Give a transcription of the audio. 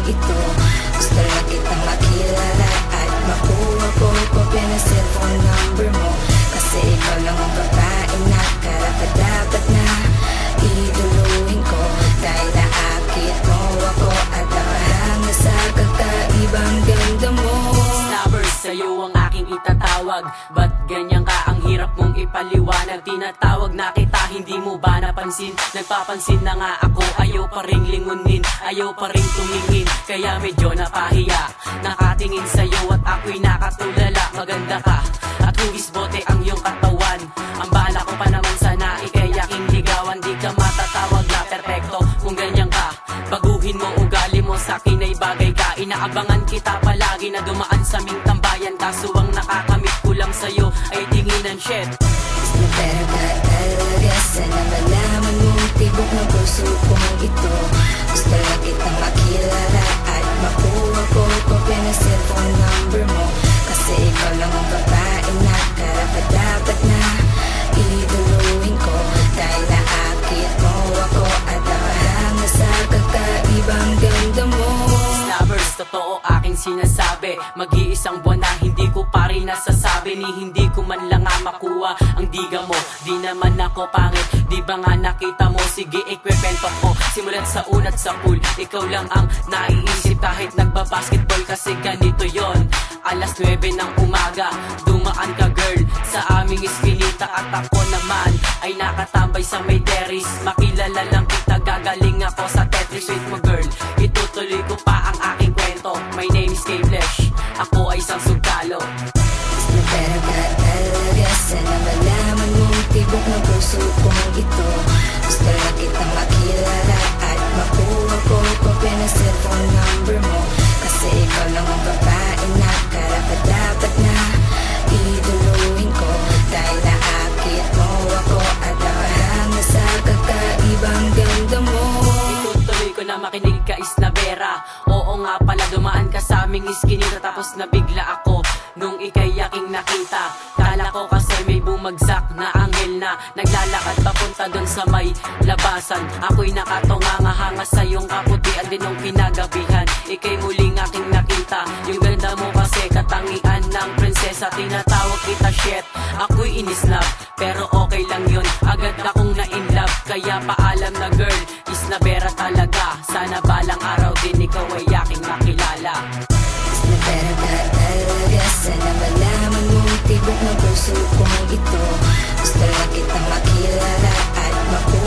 kong ito. Gusto lang kitang makilala at makuha ko kopya ng cellphone number mo. Kasi ikaw lang ang babae na karapat-dapat na iduluhin ko. Dahil naakit mo ako at nakahanga sa kakaibang ganda mo. Snappers, sa'yo ang aking itatawag. Ba't ganyan ka? Ang hirap mong ipaliwanag. Tinatawag na kita, hindi mo ba napansin? Nagpapansin na nga ako, ayaw pa ring lingunin, ayaw pa ring tumingin, kaya medyo napahiya. Nakatingin sa'yo at ako'y nakatulala. Maganda ka at hugis bote ang iyong katawan. Ang bala ko pa naman sana ikay aking ligawan. Di ka matatawag na perpekto kung ganyan ka. Baguhin mo ugali mo, sa'kin ay bagay ka. Inaabangan kita palagi na dumaan sa aming tambayan. Kaso ang nakakamit ko lang sa'yo ay tinginan, shit. Na pero ka talaga, sana malaman mong tibok ng puso kong ito. Gusto lang kitang makilala at makuha ko kopya ng cellphone number mo. Kasi ikaw lang ang babae na karapat-dapat na iduluhin ko. Dahil naakit mo ako at nakahanga sa kakaibang ganda mo. Snappers, totoo aking sinasabi. Mag-iisang buwan na hindi ko pa rin nasasabi, ni hindi ko man lang nga makuha ang diga mo. Di naman ako pangit, di ba nga nakita mo? Sige, ikwepento ko simulat sa unat sa pool. Ikaw lang ang naiisip kahit nagbabasketball. Kasi ganito yon, alas 9 ng umaga dumaan ka girl sa aming iskinita. At ako naman ay nakatambay sa may terrace. Makilala lang kita, gagaling ako sa Tetris. Wait mo girl, itutuloy ko pa ang aking kwento. My name is K-Flesh, ako ay isang sugalo. Na pero ka talaga, sana malaman mong tibok ng puso kong ito. Gusto lang kitang makilala at makuha ko kopya ng cellphone number mo. Kasi ikaw lang ang babae na karapat-dapat na iduluhin ko. Dahil naakit mo ako at nakahanga sa kakaibang ganda mo. Itutuloy ko na makinig ka, Isnavera. Oo nga pala, dumaan ka sa aming iskinita. Tapos nabigla ako nung ikay aking nakita. Kala ko kasi may bumagsak na anghel na naglalakad papunta dun sa may labasan. Ako'y nakatunganga-hanga sa iyong kaputian din nung kinagabihan. Ikay muling aking nakita, yung ganda mo kasi katangian ng prinsesa. Tinatawag kita shit, ako'y inisnap, pero okay lang yun, agad akong na-inlove. Kaya paalam na girl, Isnavera talaga. Sana balang araw din ikaw ay aking makilala. Na pero ka talaga, sana malaman mong tibok ng puso kong ito. Gusto lang kitang makilala at makuha